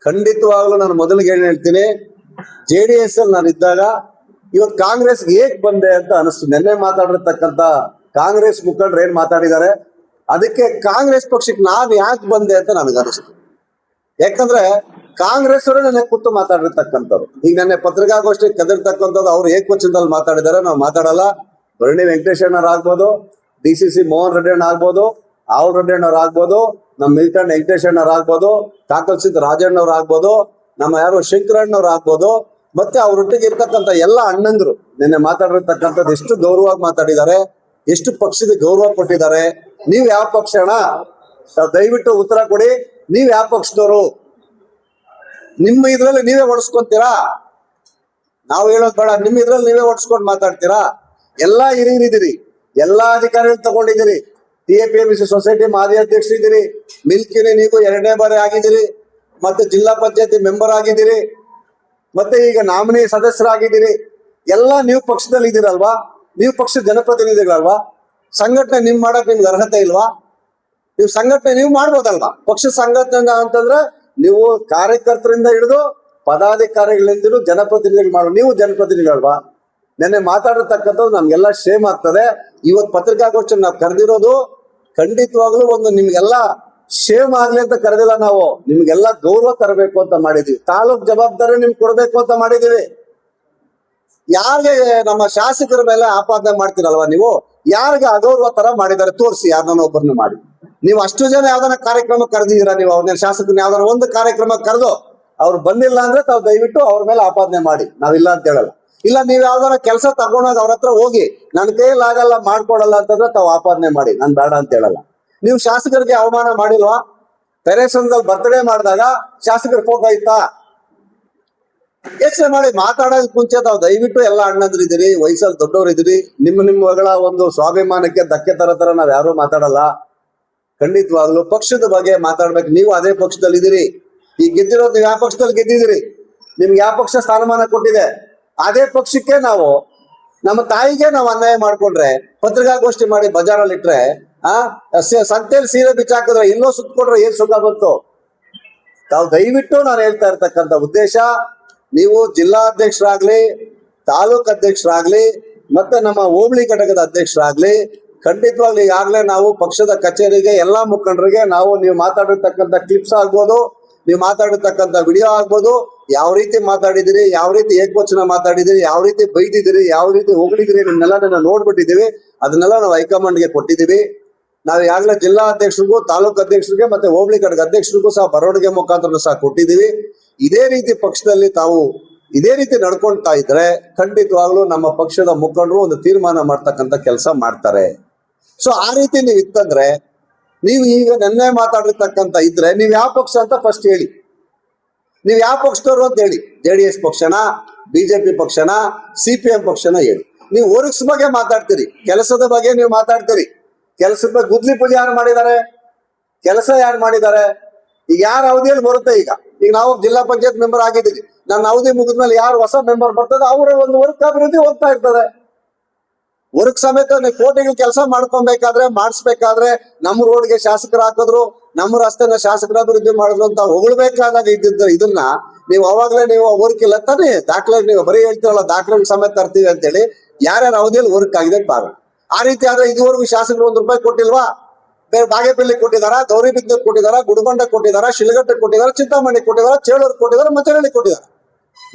ಖಂಡಿತವಾಗ್ಲೂ ನಾನು ಮೊದಲಿಗೆ ಏನ್ ಹೇಳ್ತೀನಿ, JDS ಅಲ್ಲಿ ನಾನು ಇದ್ದಾಗ ಇವತ್ತು ಕಾಂಗ್ರೆಸ್ಗೆ ಹೇಗ್ ಬಂದೆ ಅಂತ ಅನಿಸ್ತು. ನೆನ್ನೆ ಮಾತಾಡಿರ್ತಕ್ಕಂಥ ಕಾಂಗ್ರೆಸ್ ಮುಖಂಡರು ಏನ್ ಮಾತಾಡಿದ್ದಾರೆ, ಅದಕ್ಕೆ ಕಾಂಗ್ರೆಸ್ ಪಕ್ಷಕ್ಕೆ ನಾನ್ ಯಾಕೆ ಬಂದೆ ಅಂತ ನನಗೆ ಅನಿಸ್ತು. ಯಾಕಂದ್ರೆ ಕಾಂಗ್ರೆಸ್ ಅವರು ನೆನ್ನೆ ಕೂತು ಮಾತಾಡಿರ್ತಕ್ಕಂಥವ್ರು. ಈಗ ನೆನ್ನೆ ಪತ್ರಿಕಾಗೋಷ್ಠಿ ಕದಿರ್ತಕ್ಕಂಥದ್ದು ಅವ್ರು ಏಕವಚನದಲ್ಲಿ ಮಾತಾಡಿದ್ದಾರೆ, ನಾವು ಮಾತಾಡಲ್ಲ. ಭರಣಿ ವೆಂಕಟೇಶ್ ಅಣ್ಣವ್ರು ಆಗ್ಬೋದು, DCC ಮೋಹನ್ ರೆಡ್ಡಿ ಅಣ್ಣ ಆಗ್ಬೋದು, ಆವಲ್ ರೆಡ್ಡಿ ಅಣ್ಣವ್ರು ಆಗ್ಬೋದು, ನಮ್ಮ ಮಿಲ್ಟನ್ ವೆಂಕಟೇಶ್ ಅಣ್ಣವ್ರು ಆಗ್ಬೋದು, ಕಾಕಲ್ಸಿದ್ ರಾಜಣ್ಣವ್ರು ಆಗ್ಬೋದು, ನಮ್ಮ ಯಾರು ಶಂಕರಣ್ಣವ್ರು ಆಗ್ಬೋದು, ಮತ್ತೆ ಅವ್ರೊಟ್ಟಿಗೆ ಇರ್ತಕ್ಕಂಥ ಎಲ್ಲ ಅಣ್ಣಂದ್ರು ನಿನ್ನೆ ಮಾತಾಡಿರ್ತಕ್ಕಂಥದ್ದು ಎಷ್ಟು ಗೌರವವಾಗಿ ಮಾತಾಡಿದ್ದಾರೆ, ಎಷ್ಟು ಪಕ್ಷದ ಗೌರವ ಕೊಟ್ಟಿದ್ದಾರೆ. ನೀವ್ ಯಾವ ಪಕ್ಷ ಅಣ್ಣ? ದಯವಿಟ್ಟು ಉತ್ತರ ಕೊಡಿ. ನೀವ್ ಯಾವ ಪಕ್ಷದವರು? ನಿಮ್ಮ ಇದ್ರಲ್ಲಿ ನೀವೇ ಹೊಡ್ಸ್ಕೊಂತೀರಾ? ನಾವು ಹೇಳೋದ್ ಬೇಡ, ನಿಮ್ಮ ಇದ್ರಲ್ಲಿ ನೀವೇ ಹೊಡ್ಸ್ಕೊಂಡ್ ಮಾತಾಡ್ತೀರಾ? ಎಲ್ಲಾ ಹಿರಿಯರಿದ್ದೀರಿ, ಎಲ್ಲಾ ಅಧಿಕಾರಿಗಳು ತಗೊಂಡಿದ್ದೀರಿ. TAPMC ಸೊಸೈಟಿ ಮಾಜಿ ಅಧ್ಯಕ್ಷರಿದ್ದೀರಿ, ಮಿಲ್ಕಿನಿ ನೀವು 2ನೇ ಬಾರಿ ಆಗಿದ್ದೀರಿ, ಮತ್ತೆ ಜಿಲ್ಲಾ ಪಂಚಾಯತಿ ಮೆಂಬರ್ ಆಗಿದ್ದೀರಿ, ಮತ್ತೆ ಈಗ ನಾಮಿನಿ ಸದಸ್ಯರಾಗಿದ್ದೀರಿ. ಎಲ್ಲ ನೀವು ಪಕ್ಷದಲ್ಲಿ ಇದ್ದೀರಲ್ವಾ? ನೀವು ಪಕ್ಷದ ಜನಪ್ರತಿನಿಧಿಗಳಲ್ವಾ? ಸಂಘಟನೆ ನಿಮ್ ಮಾಡಕ್ ನಿಮ್ಗೆ ಅರ್ಹತೆ ಇಲ್ವಾ? ನೀವು ಸಂಘಟನೆ ನೀವು ಮಾಡ್ಬೋದಲ್ವಾ? ಪಕ್ಷ ಸಂಘಟನೆ ಅಂತಂದ್ರೆ ನೀವು ಕಾರ್ಯಕರ್ತರಿಂದ ಹಿಡಿದು ಪದಾಧಿಕಾರಿಗಳಿಂದ ಜನಪ್ರತಿನಿಧಿಗಳು ಮಾಡೋ, ನೀವು ಜನಪ್ರತಿನಿಧಿಗಳಲ್ವಾ? ನೆನ್ನೆ ಮಾತಾಡಿರ್ತಕ್ಕಂಥದ್ದು ನಮ್ಗೆಲ್ಲ ಶೇಮ್ ಆಗ್ತದೆ. ಇವತ್ತು ಪತ್ರಿಕಾಗೋಷ್ಠಿ ನಾವು ಕರೆದಿರೋದು ಖಂಡಿತವಾಗ್ಲೂ ಒಂದು ನಿಮ್ಗೆಲ್ಲ ಶೇಮ್ ಆಗ್ಲಿ ಅಂತ ಕರೆದಿಲ್ಲ, ನಾವು ನಿಮ್ಗೆಲ್ಲ ಗೌರವ ತರಬೇಕು ಅಂತ ಮಾಡಿದೀವಿ. ತಾಲೂಕ್ ಜವಾಬ್ದಾರಿ ನಿಮ್ಗೆ ಕೊಡ್ಬೇಕು ಅಂತ ಮಾಡಿದೀವಿ. ಯಾರಿಗೆ ನಮ್ಮ ಶಾಸಕರ ಮೇಲೆ ಆಪಾದನೆ ಮಾಡ್ತೀರಲ್ವಾ ನೀವು, ಯಾರಿಗೆ ಅಗೌರವ ತರ ಮಾಡಿದ್ದಾರೆ ತೋರಿಸಿ, ಯಾರನ್ನ ಒಬ್ಬರನ್ನ ಮಾಡಿ. ನೀವು ಅಷ್ಟು ಜನ ಯಾವ್ದಾನ ಕಾರ್ಯಕ್ರಮ ಕರೆದಿದ್ದೀರಾ? ನೀವು ಅವ್ರನ್ನ ಶಾಸಕರನ್ನ ಯಾವ್ದಾರ ಒಂದು ಕಾರ್ಯಕ್ರಮ ಕರೆದು ಅವ್ರು ಬಂದಿಲ್ಲ ಅಂದ್ರೆ ತಾವು ದಯವಿಟ್ಟು ಅವ್ರ ಮೇಲೆ ಆಪಾದನೆ ಮಾಡಿ, ನಾವಿಲ್ಲ ಅಂತ ಹೇಳಲ್ಲ. ಇಲ್ಲ ನೀವ್ ಯಾವ್ದಾರ ಕೆಲಸ ತಗೊಂಡಾಗ ಅವ್ರ ಹತ್ರ ಹೋಗಿ ನನ್ ಕೈಯಲ್ಲಿ ಆಗಲ್ಲ ಮಾಡ್ಕೊಡಲ್ಲ ಅಂತಂದ್ರೆ ತಾವು ಆಪಾದನೆ ಮಾಡಿ, ನಾನ್ ಬೇಡ ಅಂತ ಹೇಳಲ್ಲ. ನೀವು ಶಾಸಕರಿಗೆ ಅವಮಾನ ಮಾಡಿಲ್ವಾ? ತೆರೇಸಂದಲ್ಲಿ ಬರ್ತ್ಡೇ ಮಾಡಿದಾಗ ಶಾಸಕರ ಫೋಟೋ ಇತ್ತಾ? ಯೋಚನೆ ಮಾಡಿ. ಮಾತಾಡೋದಕ್ಕೆ ಮುಂಚೆ ತಾವು ದಯವಿಟ್ಟು ಎಲ್ಲ ಅಣ್ಣಂದ್ರಿದ್ದೀರಿ, ವಯಸ್ಸಲ್ಲಿ ದೊಡ್ಡವರಿದ್ದೀರಿ, ನಿಮ್ಮಗಳ ಒಂದು ಸ್ವಾಭಿಮಾನಕ್ಕೆ ಧಕ್ಕೆ ತರ ನಾವ್ ಯಾರು ಮಾತಾಡಲ್ಲ. ಖಂಡಿತವಾಗ್ಲು ಪಕ್ಷದ ಬಗ್ಗೆ ಮಾತಾಡ್ಬೇಕು. ನೀವು ಅದೇ ಪಕ್ಷದಲ್ಲಿ ಇದ್ದೀರಿ. ಈಗ ಗೆದ್ದಿರೋದು ನೀವು ಯಾವ ಪಕ್ಷದಲ್ಲಿ ಗೆದ್ದಿದ್ದೀರಿ? ನಿಮ್ಗೆ ಯಾವ ಪಕ್ಷ ಸ್ಥಾನಮಾನ ಕೊಟ್ಟಿದೆ? ಅದೇ ಪಕ್ಷಕ್ಕೆ ನಾವು ನಮ್ಮ ತಾಯಿಗೆ ನಾವು ಅನ್ಯಾಯ ಮಾಡ್ಕೊಂಡ್ರೆ, ಪತ್ರಿಕಾಗೋಷ್ಠಿ ಮಾಡಿ ಬಜಾರಲ್ಲಿ ಇಟ್ರೆ, ಸಂತೆಯಲ್ಲಿ ಸೀರೆ ಬಿಚ್ಚಾಕಿದ್ರೆ, ಎಲ್ಲೋ ಸುತ್ತಕೊಂಡ್ರೆ ಏನ್ ಸುಖ ಬಂತು? ತಾವು ದಯವಿಟ್ಟು ನಾನು ಹೇಳ್ತಾ ಇರ್ತಕ್ಕಂಥ ಉದ್ದೇಶ, ನೀವು ಜಿಲ್ಲಾಧ್ಯಕ್ಷರಾಗ್ಲಿ, ತಾಲೂಕ್ ಅಧ್ಯಕ್ಷರಾಗ್ಲಿ, ಮತ್ತೆ ನಮ್ಮ ಹೋಬಳಿ ಘಟಕದ ಅಧ್ಯಕ್ಷರಾಗ್ಲಿ, ಖಂಡಿತವಾಗ್ಲಿ ಈಗಾಗಲೇ ನಾವು ಪಕ್ಷದ ಕಚೇರಿಗೆ ಎಲ್ಲಾ ಮುಖಂಡರಿಗೆ ನಾವು ನೀವು ಮಾತಾಡಿರ್ತಕ್ಕಂಥ ಕ್ಲಿಪ್ಸ್ ಆಗ್ಬೋದು, ನೀವು ಮಾತಾಡಿರ್ತಕ್ಕಂಥ ವಿಡಿಯೋ ಆಗ್ಬೋದು, ಯಾವ ರೀತಿ ಮಾತಾಡಿದಿರಿ, ಯಾವ ರೀತಿ ಏಕವಚನ ಮಾತಾಡಿದಿರಿ, ಯಾವ ರೀತಿ ಬೈದಿದ್ದೀರಿ, ಯಾವ ರೀತಿ ಹೊಗಳಿದಿರಿ, ನಿಮ್ನೆಲ್ಲ ನೋಡ್ಬಿಟ್ಟಿದೀವಿ. ಅದನ್ನೆಲ್ಲ ನಾವು ಹೈಕಮಾಂಡ್ಗೆ ಕೊಟ್ಟಿದ್ದೀವಿ. ನಾವು ಈಗಾಗಲೇ ಜಿಲ್ಲಾ ಅಧ್ಯಕ್ಷರಿಗೂ, ತಾಲೂಕು ಅಧ್ಯಕ್ಷರಿಗೆ, ಮತ್ತೆ ಹೋಬಳಿ ಘಟಕ ಅಧ್ಯಕ್ಷರಿಗೂ ಸಹ ಬರವಣಿಗೆ ಮುಖಾಂತರ ಸಹ ಕೊಟ್ಟಿದ್ದೀವಿ. ಇದೇ ರೀತಿ ಪಕ್ಷದಲ್ಲಿ ತಾವು ಇದೇ ರೀತಿ ನಡ್ಕೊಳ್ತಾ ಇದ್ರೆ ಖಂಡಿತವಾಗ್ಲೂ ನಮ್ಮ ಪಕ್ಷದ ಮುಖಂಡರು ಒಂದು ತೀರ್ಮಾನ ಮಾಡ್ತಕ್ಕಂಥ ಕೆಲಸ ಮಾಡ್ತಾರೆ. ಸೊ ಆ ರೀತಿ ನೀವು ಇತ್ತಂದ್ರೆ, ನೀವು ಈಗ ನೆನ್ನೆ ಮಾತಾಡಿರ್ತಕ್ಕಂಥ ಇದ್ರೆ ನೀವ್ ಯಾವ ಪಕ್ಷ ಅಂತ ಫಸ್ಟ್ ಹೇಳಿ. ನೀವ್ ಯಾವ ಪಕ್ಷದವರು ಅಂತ ಹೇಳಿ. JDS ಪಕ್ಷನಾ, BJP ಪಕ್ಷನಾ, CPM ಪಕ್ಷನ ಹೇಳಿ. ನೀವು ವರ್ಕ್ಸ್ ಬಗ್ಗೆ ಮಾತಾಡ್ತೀರಿ, ಕೆಲಸದ ಬಗ್ಗೆ ನೀವು ಮಾತಾಡ್ತೀರಿ. ಕೆಲಸದ ಬಗ್ಗೆ ಗುದ್ಲಿ ಪೂಜೆ ಯಾರು ಮಾಡಿದ್ದಾರೆ? ಕೆಲಸ ಯಾರು ಮಾಡಿದ್ದಾರೆ? ಈಗ ಯಾರ ಅವಧಿಯಲ್ಲಿ ಬರುತ್ತೆ? ಈಗ ನಾವು ಜಿಲ್ಲಾ ಪಂಚಾಯತ್ ಮೆಂಬರ್ ಆಗಿದ್ದೀವಿ. ನನ್ನ ಅವಧಿ ಮುಗಿದ್ಮೇಲೆ ಯಾರು ಹೊಸ ಮೆಂಬರ್ ಬರ್ತದೆ ಅವರ ಒಂದು ವರ್ಕ್ ಅಭಿವೃದ್ಧಿ ಹೋಗ್ತಾ ಇರ್ತದೆ. ವರ್ಕ್ ಸಮೇತ ನೀವು ಕೋಟಿಗಳು ಕೆಲಸ ಮಾಡ್ಕೊಬೇಕಾದ್ರೆ, ಮಾಡಿಸ್ಬೇಕಾದ್ರೆ, ನಮ್ಮ ರೋಡ್ಗೆ ಶಾಸಕರು ಹಾಕಿದ್ರು, ನಮ್ಮ ರಸ್ತೆನ ಶಾಸಕರ ಅಭಿವೃದ್ಧಿ ಮಾಡಿದ್ರು ಅಂತ ಹೊಗಳ್ಬೇಕಾದಾಗ ಇದ್ದಿದ್ದ ಇದನ್ನ ನೀವು ಅವಾಗ್ಲೇ ನೀವು ವರ್ಕ್ ಇಲ್ಲ ತಾನೇ, ದಾಖಲೆ ನೀವು ಬರೀ ಹೇಳ್ತೀರಲ್ಲ ದಾಖಲೆ ಸಮೇತ ತರ್ತೀವಿ ಅಂತೇಳಿ ಯಾರ್ಯಾರ ಅವಧಿಯಲ್ಲಿ ವರ್ಕ್ ಆಗಿದೆ ಪಾಗ. ಆ ರೀತಿ ಆದ್ರೆ ಇದುವರೆಗೂ ಶಾಸಕರು ₹1 ಕೊಟ್ಟಿಲ್ವಾ? ಬೇರೆ ಬಾಗೇಪಲ್ಲಿ ಕೊಟ್ಟಿದಾರ, ಗೌರಿಬಿದನೂರು ಕೊಟ್ಟಿದಾರ, ಗುಡಬಂಡ ಕೊಟ್ಟಿದಾರ, ಶಿಲಘಟ್ಟ ಕೊಟ್ಟಿದಾರ, ಚಿಂತಾಮಣಿ ಕೊಟ್ಟಿದಾರ, ಚೇಳೂರು ಕೊಟ್ಟಿದಾರ, ಮಂಚನಹಳ್ಳಿ ಕೊಟ್ಟಿದ್ದಾರೆ.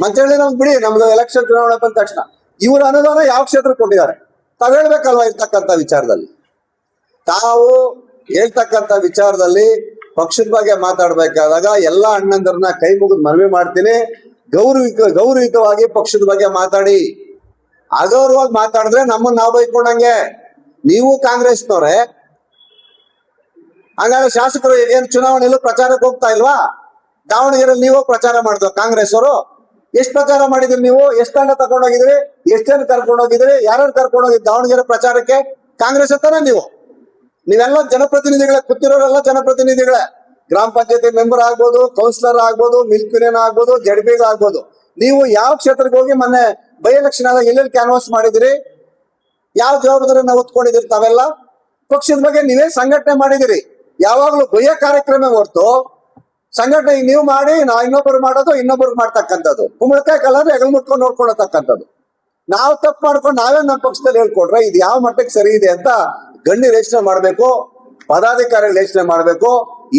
ಮಂಚನಹಳ್ಳಿ ನಮ್ಗೆ ಬಿಡಿ, ನಮ್ದು ಎಲೆಕ್ಷನ್ ಚುನಾವಣೆ ಬಂದ ತಕ್ಷಣ ಇವ್ರ ಅನುದಾನ ಯಾವ ಕ್ಷೇತ್ರಕ್ಕೆ ಕೊಟ್ಟಿದ್ದಾರೆ ತಾವ್ ಹೇಳ್ಬೇಕಲ್ವಾ? ಇರ್ತಕ್ಕಂಥ ವಿಚಾರದಲ್ಲಿ ತಾವು ಹೇಳ್ತಕ್ಕಂಥ ವಿಚಾರದಲ್ಲಿ ಪಕ್ಷದ ಬಗ್ಗೆ ಮಾತಾಡ್ಬೇಕಾದಾಗ ಎಲ್ಲಾ ಅಣ್ಣಂದರನ್ನ ಕೈ ಮುಗಿದು ಮನವಿ ಮಾಡ್ತೀನಿ, ಗೌರವಯುತವಾಗಿ ಪಕ್ಷದ ಬಗ್ಗೆ ಮಾತಾಡಿ. ಅಗೌರವಾಗಿ ಮಾತಾಡಿದ್ರೆ ನಮ್ಮನ್ನ ನಾವು ಬೈಕೊಂಡಂಗೆ. ನೀವು ಕಾಂಗ್ರೆಸ್ನವ್ರೆ, ಹಂಗಾದ್ರೆ ಶಾಸಕರು ಏನ್ ಚುನಾವಣೆಯಲ್ಲೂ ಪ್ರಚಾರಕ್ಕೆ ಹೋಗ್ತಾ ಇಲ್ವಾ? ದಾವಣಗೆರೆಯಲ್ಲಿ ನೀವು ಪ್ರಚಾರ ಮಾಡಿದ್ರು ಕಾಂಗ್ರೆಸ್ ಅವರು. ಎಷ್ಟು ಪ್ರಚಾರ ಮಾಡಿದ್ರಿ ನೀವು? ಎಷ್ಟು ತಂಡ ತಗೊಂಡೋಗಿದ್ರಿ? ಎಷ್ಟೇನು ಕರ್ಕೊಂಡೋಗಿದ್ರಿ? ಯಾರ್ಯಾರು ಕರ್ಕೊಂಡೋಗಿದ್ರಿ ದಾವಣಗೆರೆ ಪ್ರಚಾರಕ್ಕೆ? ಕಾಂಗ್ರೆಸ್ ಹತ್ತಾನೆ ನೀವು. ನೀವೆಲ್ಲ ಜನಪ್ರತಿನಿಧಿಗಳೇ, ಕೂತಿರೋರೆಲ್ಲ ಜನಪ್ರತಿನಿಧಿಗಳೇ. ಗ್ರಾಮ ಪಂಚಾಯತಿ ಮೆಂಬರ್ ಆಗ್ಬೋದು, ಕೌನ್ಸಿಲರ್ ಆಗ್ಬೋದು, ಮಿಲ್ಕ್ ಯೂನಿಯನ್ ಆಗ್ಬೋದು, ಜಡ್ಬಿಗಳು ಆಗ್ಬೋದು. ನೀವು ಯಾವ ಕ್ಷೇತ್ರಕ್ಕೆ ಹೋಗಿ ಮೊನ್ನೆ ಬೈ ಎಲೆಕ್ಷನ್ ಆದಾಗ ಎಲ್ಲೆಲ್ಲಿ ಕ್ಯಾನ್ವಾಸ್ ಮಾಡಿದಿರಿ? ಯಾವ ಜವಾಬ್ದಾರಿನ ಹೊತ್ಕೊಂಡಿದಿರಿ? ತಾವೆಲ್ಲ ಪಕ್ಷದ ಬಗ್ಗೆ ನೀವೇ ಸಂಘಟನೆ ಮಾಡಿದಿರಿ. ಯಾವಾಗ್ಲೂ ಬಯ್ಯ ಕಾರ್ಯಕ್ರಮ ಹೊರತು ಸಂಘಟನೆ ನೀವು ಮಾಡಿ ಇನ್ನೊಬ್ಬರು ಮಾಡೋದು ಇನ್ನೊಬ್ಬರು ಮಾಡ್ತಕ್ಕಂಥದ್ದು, ಕುಂಬಳಕಾಯಿ ಕಲರ್ ಹೆಗಲ್ ಮುಟ್ಕೊಂಡು ನೋಡ್ಕೊಳತಕ್ಕಂಥದ್ದು. ನಾವು ತಪ್ಪು ಮಾಡ್ಕೊಂಡು ನಾವೇ ನಮ್ಮ ಪಕ್ಷದಲ್ಲಿ ಹೇಳ್ಕೊಟ್ರೆ ಇದು ಯಾವ ಮಟ್ಟಕ್ಕೆ ಸರಿ ಇದೆ ಅಂತ ಗಣ್ಯರು ಯೋಚನೆ ಮಾಡ್ಬೇಕು, ಪದಾಧಿಕಾರಿಗಳು ಯೋಚನೆ ಮಾಡ್ಬೇಕು.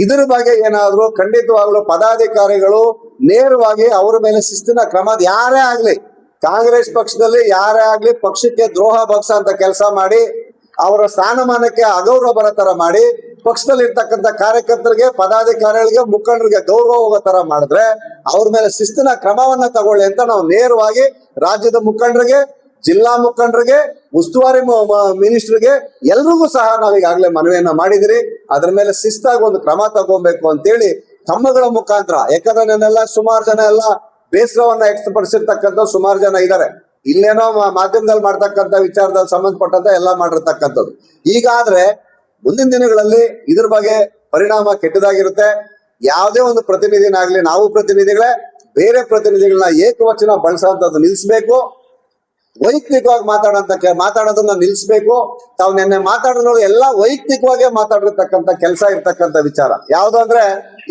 ಇದ್ರ ಬಗ್ಗೆ ಏನಾದ್ರು ಖಂಡಿತವಾಗ್ಲೂ ಪದಾಧಿಕಾರಿಗಳು ನೇರವಾಗಿ ಅವರ ಮೇಲೆ ಶಿಸ್ತಿನ ಕ್ರಮ, ಯಾರೇ ಆಗ್ಲಿ ಕಾಂಗ್ರೆಸ್ ಪಕ್ಷದಲ್ಲಿ ಯಾರೇ ಆಗ್ಲಿ ಪಕ್ಷಕ್ಕೆ ದ್ರೋಹ ಬಗ್ಸ ಅಂತ ಕೆಲಸ ಮಾಡಿ ಅವರ ಸ್ಥಾನಮಾನಕ್ಕೆ ಅಗೌರವ ಬರೋ ತರ ಮಾಡಿ ಪಕ್ಷದಲ್ಲಿ ಇರ್ತಕ್ಕಂಥ ಕಾರ್ಯಕರ್ತರಿಗೆ, ಪದಾಧಿಕಾರಿಗಳಿಗೆ, ಮುಖಂಡರಿಗೆ ಗೌರವ ಹೋಗೋ ತರ ಮಾಡಿದ್ರೆ ಅವ್ರ ಮೇಲೆ ಶಿಸ್ತಿನ ಕ್ರಮವನ್ನ ತಗೊಳ್ಳಿ ಅಂತ ನಾವು ನೇರವಾಗಿ ರಾಜ್ಯದ ಮುಖಂಡರಿಗೆ, ಜಿಲ್ಲಾ ಮುಖಂಡರಿಗೆ, ಉಸ್ತುವಾರಿ ಮಿನಿಸ್ಟರ್ಗೆ ಎಲ್ರಿಗೂ ಸಹ ನಾವು ಈಗಾಗಲೇ ಮನವಿಯನ್ನ ಮಾಡಿದಿರಿ. ಅದ್ರ ಮೇಲೆ ಶಿಸ್ತಾಗಿ ಒಂದು ಕ್ರಮ ತಗೋಬೇಕು ಅಂತೇಳಿ ತಮ್ಮಗಳ ಮುಖಾಂತರ, ಯಾಕಂದ್ರೆ ನನ್ನೆಲ್ಲ ಸುಮಾರು ಜನ ಎಲ್ಲ ಬೇಸರವನ್ನ ವ್ಯಕ್ತಪಡಿಸಿರ್ತಕ್ಕಂಥ ಸುಮಾರು ಜನ ಇದ್ದಾರೆ. ಇಲ್ಲೇನೋ ಮಾಧ್ಯಮದಲ್ಲಿ ಮಾಡ್ತಕ್ಕಂಥ ವಿಚಾರದಲ್ಲಿ ಸಂಬಂಧಪಟ್ಟಂತ ಎಲ್ಲ ಮಾಡಿರ್ತಕ್ಕಂಥದ್ದು. ಈಗಾದ್ರೆ ಮುಂದಿನ ದಿನಗಳಲ್ಲಿ ಇದ್ರ ಬಗ್ಗೆ ಪರಿಣಾಮ ಕೆಟ್ಟದಾಗಿರುತ್ತೆ. ಯಾವುದೇ ಒಂದು ಪ್ರತಿನಿಧಿನಾಗ್ಲಿ, ನಾವು ಪ್ರತಿನಿಧಿಗಳೇ, ಬೇರೆ ಪ್ರತಿನಿಧಿಗಳನ್ನ ಏಕವಚನ ಬಳಸುವಂತದ್ದು ನಿಲ್ಲಿಸ್ಬೇಕು. ವೈಯಕ್ತಿಕವಾಗಿ ಮಾತಾಡೋದನ್ನ ನಿಲ್ಲಿಸ್ಬೇಕು. ತಾವು ನಿನ್ನೆ ಮಾತಾಡೋರು ಎಲ್ಲ ವೈಯಕ್ತಿಕವಾಗಿ ಮಾತಾಡಿರ್ತಕ್ಕಂಥ ಕೆಲಸ ಇರ್ತಕ್ಕಂಥ ವಿಚಾರ ಯಾವ್ದು ಅಂದ್ರೆ,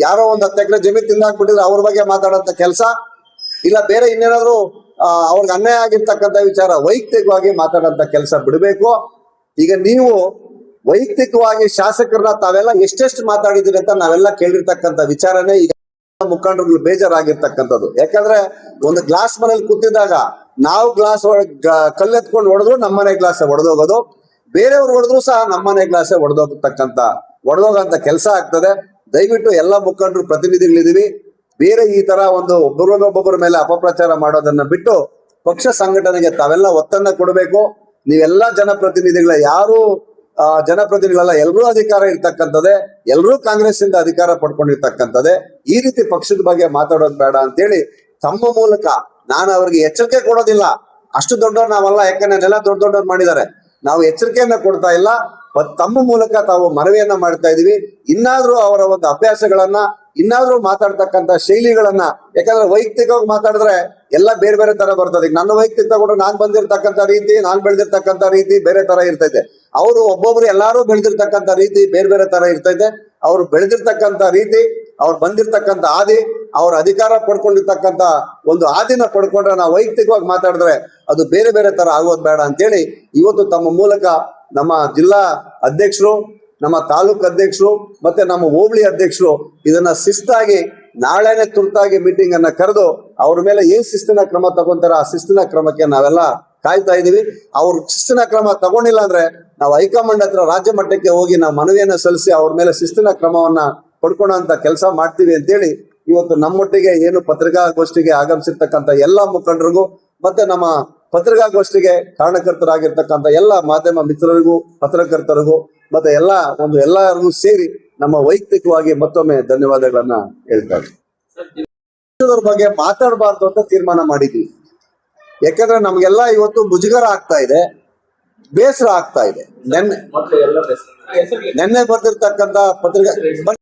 ಯಾರೋ ಒಂದು 10 ಎಕರೆ ಜಮೀನು ತಿಂದಾಕ್ಬಿಟ್ಟಿದ್ರೆ ಅವ್ರ ಬಗ್ಗೆ ಮಾತಾಡೋಂಥ ಕೆಲಸ, ಇಲ್ಲ ಬೇರೆ ಇನ್ನೇನಾದ್ರು ಅವ್ರಿಗೆ ಅನ್ಯಾಯ ಆಗಿರ್ತಕ್ಕಂಥ ವಿಚಾರ ವೈಯಕ್ತಿಕವಾಗಿ ಮಾತಾಡೋಂಥ ಕೆಲಸ ಬಿಡಬೇಕು. ಈಗ ನೀವು ವೈಯಕ್ತಿಕವಾಗಿ ಶಾಸಕರನ್ನ ತಾವೆಲ್ಲ ಎಷ್ಟೆಷ್ಟು ಮಾತಾಡಿದಿರಿ ಅಂತ ನಾವೆಲ್ಲ ಕೇಳಿರ್ತಕ್ಕಂಥ ವಿಚಾರನೇ ಈಗ ಮುಖಂಡರುಗಳು ಬೇಜಾರಾಗಿರ್ತಕ್ಕಂಥದ್ದು. ಯಾಕಂದ್ರೆ ಒಂದು ಗ್ಲಾಸ್ ಮನೇಲಿ ಕೂತಿದ್ದಾಗ ನಾವು ಗ್ಲಾಸ್ ಕಲ್ಲೆತ್ಕೊಂಡು ಹೊಡೆದ್ರು ನಮ್ಮನೆ ಗ್ಲಾಸ್ ಒಡೆದೋಗೋದು, ಬೇರೆಯವ್ರು ಹೊಡೆದ್ರು ಸಹ ನಮ್ಮನೆ ಗ್ಲಾಸ್ ಒಡೆದೋಗಂತ ಕೆಲಸ ಆಗ್ತದೆ. ದಯವಿಟ್ಟು ಎಲ್ಲ ಮುಖಂಡರು ಪ್ರತಿನಿಧಿಗಳಿದೀವಿ, ಬೇರೆ ಈ ತರ ಒಂದು ಒಬ್ಬರೊಬ್ಬರ ಮೇಲೆ ಅಪಪ್ರಚಾರ ಮಾಡೋದನ್ನ ಬಿಟ್ಟು ಪಕ್ಷ ಸಂಘಟನೆಗೆ ತಾವೆಲ್ಲ ಒತ್ತನ್ನ ಕೊಡಬೇಕು. ನೀವೆಲ್ಲ ಜನಪ್ರತಿನಿಧಿಗಳ, ಯಾರು ಜನಪ್ರತಿನಿಧಿಗಳೆಲ್ಲ ಎಲ್ಲರೂ ಅಧಿಕಾರ ಇರ್ತಕ್ಕಂಥದ್ದೇ, ಎಲ್ಲರೂ ಕಾಂಗ್ರೆಸ್ ಇಂದ ಅಧಿಕಾರ ಪಡ್ಕೊಂಡಿರ್ತಕ್ಕಂಥದ್ದೇ. ಈ ರೀತಿ ಪಕ್ಷದ ಬಗ್ಗೆ ಮಾತಾಡೋದು ಬೇಡ ಅಂತೇಳಿ ತಮ್ಮ ಮೂಲಕ ನಾನು ಅವ್ರಿಗೆ ಎಚ್ಚರಿಕೆ ಕೊಡೋದಿಲ್ಲ. ಅಷ್ಟು ದೊಡ್ಡವ್ರು ನಾವಲ್ಲ, ಯಾಕಂದ್ರೆ ಎಲ್ಲ ದೊಡ್ಡವ್ರು ಮಾಡಿದ್ದಾರೆ. ನಾವು ಎಚ್ಚರಿಕೆಯನ್ನ ಕೊಡ್ತಾ ಇಲ್ಲ, ತಮ್ಮ ಮೂಲಕ ತಾವು ಮನವಿಯನ್ನ ಮಾಡ್ತಾ ಇದೀವಿ. ಇನ್ನಾದ್ರೂ ಅವರ ಒಂದು ಅಭ್ಯಾಸಗಳನ್ನ, ಇನ್ನಾದ್ರೂ ಮಾತಾಡ್ತಕ್ಕಂಥ ಶೈಲಿಗಳನ್ನ, ಯಾಕಂದ್ರೆ ವೈಯಕ್ತಿಕವಾಗಿ ಮಾತಾಡಿದ್ರೆ ಎಲ್ಲ ಬೇರೆ ಬೇರೆ ತರ ಬರ್ತದೆ. ಈಗ ನನ್ನ ವೈಯಕ್ತಿಕ ತಗೊಂಡ್ರೆ ನಾನ್ ಬಂದಿರ್ತಕ್ಕಂಥ ರೀತಿ, ನಾನ್ ಬೆಳೆದಿರ್ತಕ್ಕಂಥ ರೀತಿ ಬೇರೆ ತರ ಇರ್ತೈತೆ. ಅವರು ಒಬ್ಬೊಬ್ರು ಎಲ್ಲಾರು ಬೆಳೆದಿರ್ತಕ್ಕಂಥ ರೀತಿ ಬೇರೆ ಬೇರೆ ತರ ಇರ್ತೈತೆ. ಅವ್ರು ಬೆಳೆದಿರ್ತಕ್ಕಂಥ ರೀತಿ, ಅವ್ರು ಬಂದಿರ್ತಕ್ಕಂಥ ಹಾದಿ, ಅವ್ರ ಅಧಿಕಾರ ಪಡ್ಕೊಂಡಿರ್ತಕ್ಕಂಥ ಒಂದು ಹಾದಿನ ಪಡ್ಕೊಂಡ್ರೆ ನಾವು ವೈಯಕ್ತಿಕವಾಗಿ ಮಾತಾಡಿದ್ರೆ ಅದು ಬೇರೆ ಬೇರೆ ತರ ಆಗೋದು ಬೇಡ ಅಂತೇಳಿ ಇವತ್ತು ತಮ್ಮ ಮೂಲಕ ನಮ್ಮ ಜಿಲ್ಲಾ ಅಧ್ಯಕ್ಷರು, ನಮ್ಮ ತಾಲೂಕು ಅಧ್ಯಕ್ಷರು ಮತ್ತೆ ನಮ್ಮ ಹೋಬಳಿ ಅಧ್ಯಕ್ಷರು ಇದನ್ನ ಶಿಸ್ತಾಗಿ ನಾಳೆನೆ ತುರ್ತಾಗಿ ಮೀಟಿಂಗ್ ಅನ್ನ ಕರೆದು ಅವ್ರ ಮೇಲೆ ಏನ್ ಶಿಸ್ತಿನ ಕ್ರಮ ತಗೊಂತಾರ ಆ ಶಿಸ್ತಿನ ಕ್ರಮಕ್ಕೆ ನಾವೆಲ್ಲ ಕಾಯ್ತಾ ಇದೀವಿ. ಅವ್ರ ಶಿಸ್ತಿನ ಕ್ರಮ ತಗೊಂಡಿಲ್ಲ ಅಂದ್ರೆ ನಾವು ಹೈಕಮಾಂಡ್ ಹತ್ರ ರಾಜ್ಯ ಮಟ್ಟಕ್ಕೆ ಹೋಗಿ ನಾವು ಮನವಿಯನ್ನ ಸಲ್ಲಿಸಿ ಅವ್ರ ಮೇಲೆ ಶಿಸ್ತಿನ ಕ್ರಮವನ್ನ ಪಡ್ಕೊಳ್ಳೋಂತ ಕೆಲಸ ಮಾಡ್ತೀವಿ ಅಂತೇಳಿ ಇವತ್ತು ನಮ್ಮೊಟ್ಟಿಗೆ ಏನು ಪತ್ರಿಕಾಗೋಷ್ಠಿಗೆ ಆಗಮಿಸಿರ್ತಕ್ಕಂಥ ಎಲ್ಲಾ ಮುಖಂಡರಿಗೂ ಮತ್ತೆ ನಮ್ಮ ಪತ್ರಿಕಾಗೋಷ್ಠಿಗೆ ಕಾರಣಕರ್ತರಾಗಿರ್ತಕ್ಕಂಥ ಎಲ್ಲ ಮಾಧ್ಯಮ ಮಿತ್ರರಿಗೂ, ಪತ್ರಕರ್ತರಿಗೂ ಮತ್ತೆ ಎಲ್ಲರಿಗೂ ಸೇರಿ ನಮ್ಮ ವೈಯಕ್ತಿಕವಾಗಿ ಮತ್ತೊಮ್ಮೆ ಧನ್ಯವಾದಗಳನ್ನ ಹೇಳ್ತಾರೆ. ಬಗ್ಗೆ ಮಾತಾಡಬಾರ್ದು ಅಂತ ತೀರ್ಮಾನ ಮಾಡಿದ್ವಿ. ಯಾಕಂದ್ರೆ ನಮ್ಗೆಲ್ಲ ಇವತ್ತು ಮುಜುಗರ ಆಗ್ತಾ ಇದೆ, ಬೇಸರ ಆಗ್ತಾ ಇದೆ. ನೆನ್ನೆ ಬರ್ದಿರ್ತಕ್ಕಂಥ ಪತ್ರಿಕೆ